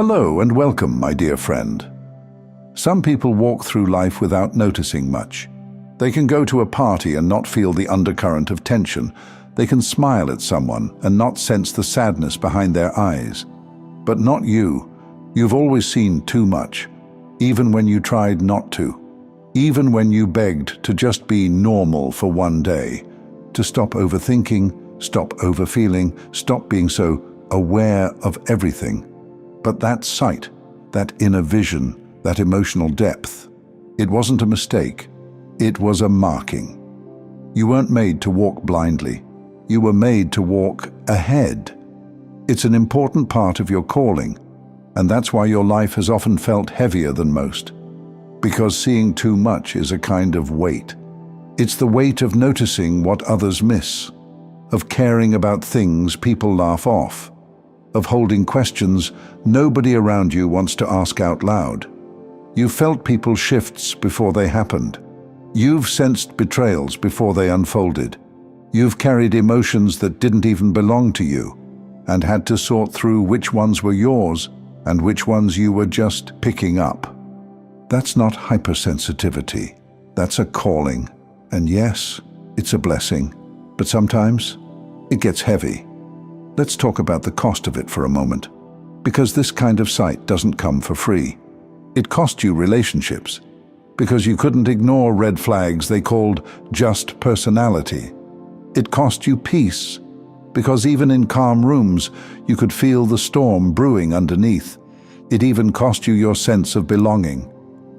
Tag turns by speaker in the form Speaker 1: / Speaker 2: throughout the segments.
Speaker 1: Hello and welcome, my dear friend. Some people walk through life without noticing much. They can go to a party and not feel the undercurrent of tension. They can smile at someone and not sense the sadness behind their eyes. But not you. You've always seen too much, even when you tried not to. Even when you begged to just be normal for one day. To stop overthinking, stop overfeeling, stop being so aware of everything. But that sight, that inner vision, that emotional depth, it wasn't a mistake. It was a marking. You weren't made to walk blindly. You were made to walk ahead. It's an important part of your calling, and that's why your life has often felt heavier than most. Because seeing too much is a kind of weight. It's the weight of noticing what others miss, of caring about things people laugh off, of holding questions nobody around you wants to ask out loud. You've felt people's shifts before they happened. You've sensed betrayals before they unfolded. You've carried emotions that didn't even belong to you and had to sort through which ones were yours and which ones you were just picking up. That's not hypersensitivity. That's a calling. And yes, it's a blessing. But sometimes it gets heavy. Let's talk about the cost of it for a moment. Because this kind of sight doesn't come for free. It cost you relationships. Because you couldn't ignore red flags they called just personality. It cost you peace. Because even in calm rooms, you could feel the storm brewing underneath. It even cost you your sense of belonging.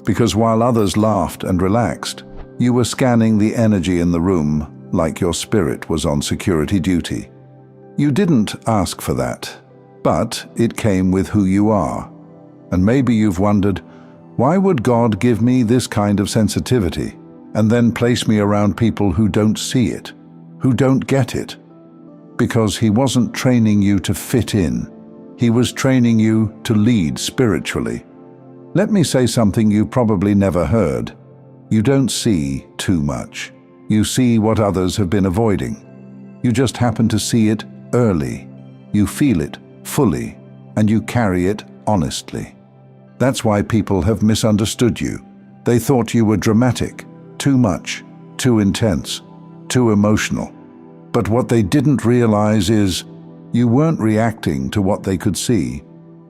Speaker 1: Because while others laughed and relaxed, you were scanning the energy in the room like your spirit was on security duty. You didn't ask for that, but it came with who you are. And maybe you've wondered, why would God give me this kind of sensitivity and then place me around people who don't see it, who don't get it? Because He wasn't training you to fit in. He was training you to lead spiritually. Let me say something you probably never heard. You don't see too much. You see what others have been avoiding. You just happen to see it early. You feel it fully, and you carry it honestly. That's why people have misunderstood you. They thought you were dramatic, too much, too intense, too emotional. But what they didn't realize is you weren't reacting to what they could see.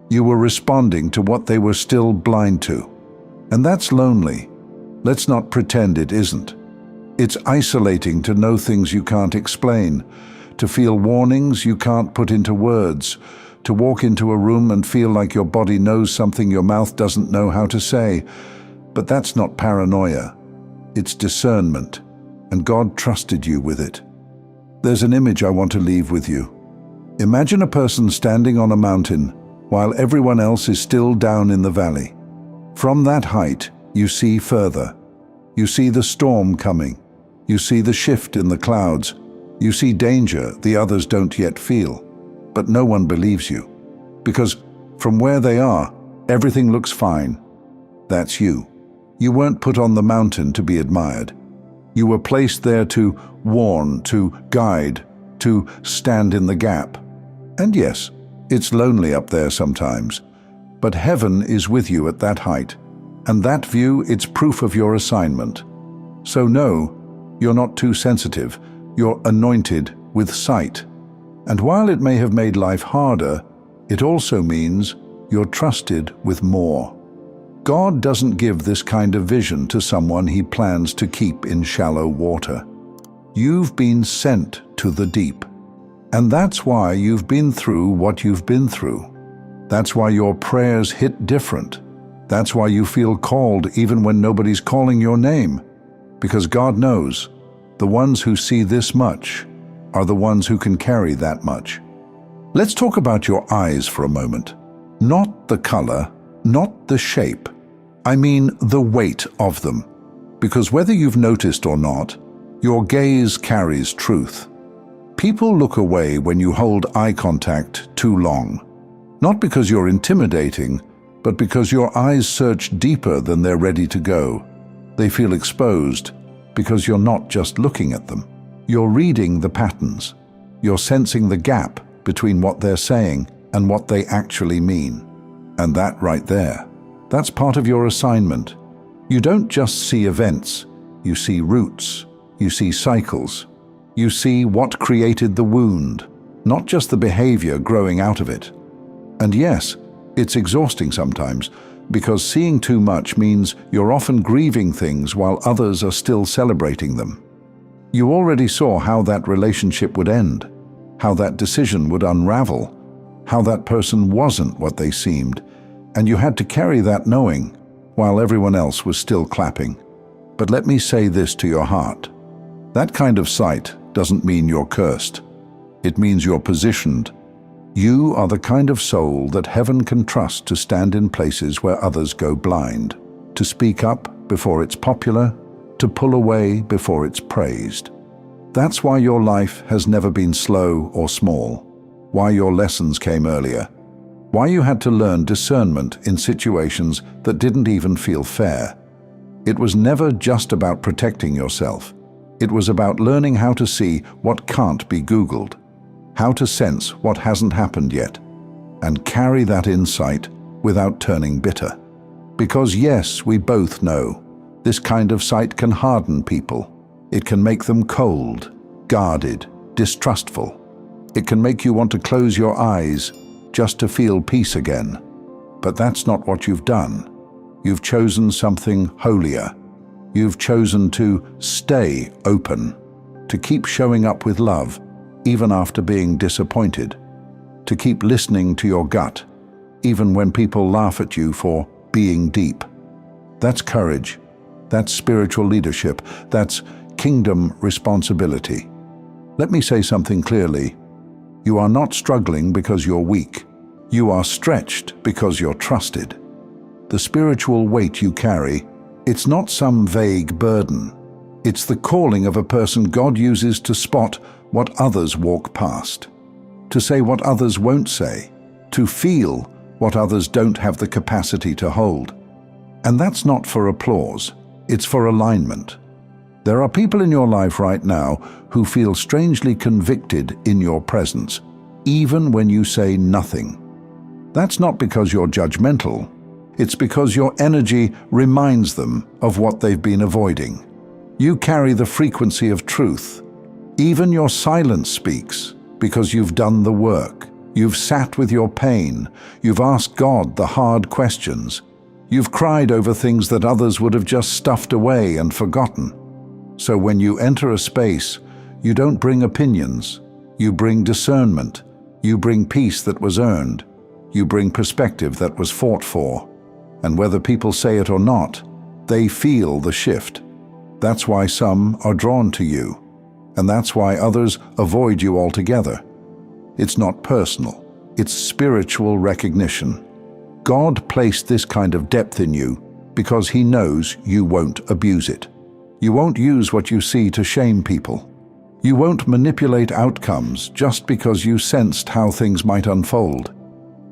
Speaker 1: You were responding to what they were still blind to. And that's lonely. Let's not pretend it isn't. It's isolating to know things you can't explain, to feel warnings you can't put into words, to walk into a room and feel like your body knows something your mouth doesn't know how to say. But that's not paranoia. It's discernment, and God trusted you with it. There's an image I want to leave with you. Imagine a person standing on a mountain while everyone else is still down in the valley. From that height, you see further. You see the storm coming. You see the shift in the clouds. You see danger the others don't yet feel. But no one believes you. Because from where they are, everything looks fine. That's you. You weren't put on the mountain to be admired. You were placed there to warn, to guide, to stand in the gap. And yes, it's lonely up there sometimes. But heaven is with you at that height. And that view, it's proof of your assignment. So no, you're not too sensitive. You're anointed with sight. And while it may have made life harder, it also means you're trusted with more. God doesn't give this kind of vision to someone He plans to keep in shallow water. You've been sent to the deep. And that's why you've been through what you've been through. That's why your prayers hit different. That's why you feel called even when nobody's calling your name. Because God knows, the ones who see this much are the ones who can carry that much. Let's talk about your eyes for a moment. Not the color, not the shape. I mean the weight of them. Because whether you've noticed or not, your gaze carries truth. People look away when you hold eye contact too long. Not because you're intimidating, but because your eyes search deeper than they're ready to go. They feel exposed because you're not just looking at them. You're reading the patterns. You're sensing the gap between what they're saying and what they actually mean. And that right there, that's part of your assignment. You don't just see events, you see roots, you see cycles. You see what created the wound, not just the behavior growing out of it. And yes, it's exhausting sometimes, because seeing too much means you're often grieving things while others are still celebrating them. You already saw how that relationship would end, how that decision would unravel, how that person wasn't what they seemed, and you had to carry that knowing while everyone else was still clapping. But let me say this to your heart. That kind of sight doesn't mean you're cursed. It means you're positioned. You are the kind of soul that heaven can trust to stand in places where others go blind, to speak up before it's popular, to pull away before it's praised. That's why your life has never been slow or small, why your lessons came earlier, why you had to learn discernment in situations that didn't even feel fair. It was never just about protecting yourself. It was about learning how to see what can't be Googled, how to sense what hasn't happened yet, and carry that insight without turning bitter. Because yes, we both know, this kind of sight can harden people. It can make them cold, guarded, distrustful. It can make you want to close your eyes just to feel peace again. But that's not what you've done. You've chosen something holier. You've chosen to stay open, to keep showing up with love, even after being disappointed, to keep listening to your gut, even when people laugh at you for being deep. That's courage. That's spiritual leadership. That's kingdom responsibility. Let me say something clearly. You are not struggling because you're weak. You are stretched because you're trusted. The spiritual weight you carry, it's not some vague burden. It's the calling of a person God uses to spot what others walk past, to say what others won't say, to feel what others don't have the capacity to hold. And that's not for applause, it's for alignment. There are people in your life right now who feel strangely convicted in your presence, even when you say nothing. That's not because you're judgmental. It's because your energy reminds them of what they've been avoiding. You carry the frequency of truth. Even your silence speaks because you've done the work. You've sat with your pain. You've asked God the hard questions. You've cried over things that others would have just stuffed away and forgotten. So when you enter a space, you don't bring opinions. You bring discernment. You bring peace that was earned. You bring perspective that was fought for. And whether people say it or not, they feel the shift. That's why some are drawn to you, and that's why others avoid you altogether. It's not personal, it's spiritual recognition. God placed this kind of depth in you because He knows you won't abuse it. You won't use what you see to shame people. You won't manipulate outcomes just because you sensed how things might unfold.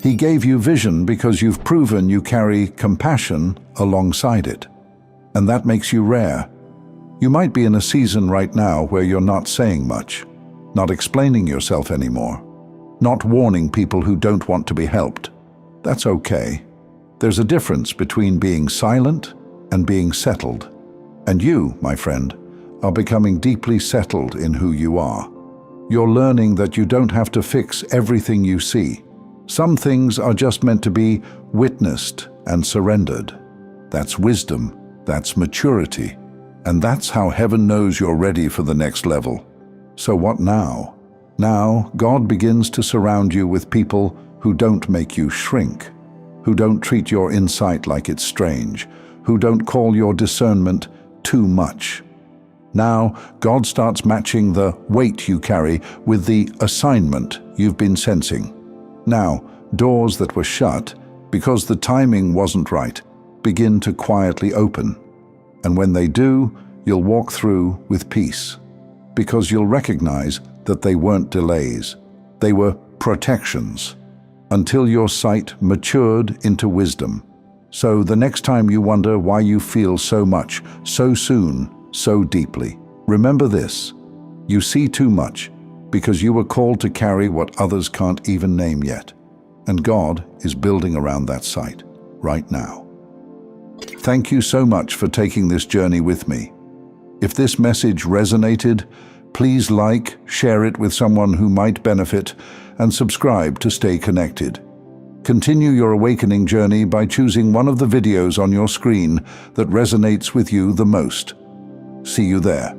Speaker 1: He gave you vision because you've proven you carry compassion alongside it. And that makes you rare. You might be in a season right now where you're not saying much, not explaining yourself anymore, not warning people who don't want to be helped. That's okay. There's a difference between being silent and being settled. And you, my friend, are becoming deeply settled in who you are. You're learning that you don't have to fix everything you see. Some things are just meant to be witnessed and surrendered. That's wisdom, that's maturity, and that's how heaven knows you're ready for the next level. So what now? Now, God begins to surround you with people who don't make you shrink, who don't treat your insight like it's strange, who don't call your discernment too much. Now, God starts matching the weight you carry with the assignment you've been sensing. Now, doors that were shut because the timing wasn't right begin to quietly open. And when they do, you'll walk through with peace, because you'll recognize that they weren't delays. They were protections, until your sight matured into wisdom. So the next time you wonder why you feel so much, so soon, so deeply, remember this: you see too much because you were called to carry what others can't even name yet. and God is building around that site right now. Thank you so much for taking this journey with me. If this message resonated, please like, share it with someone who might benefit, and subscribe to stay connected. Continue your awakening journey by choosing one of the videos on your screen that resonates with you the most. See you there.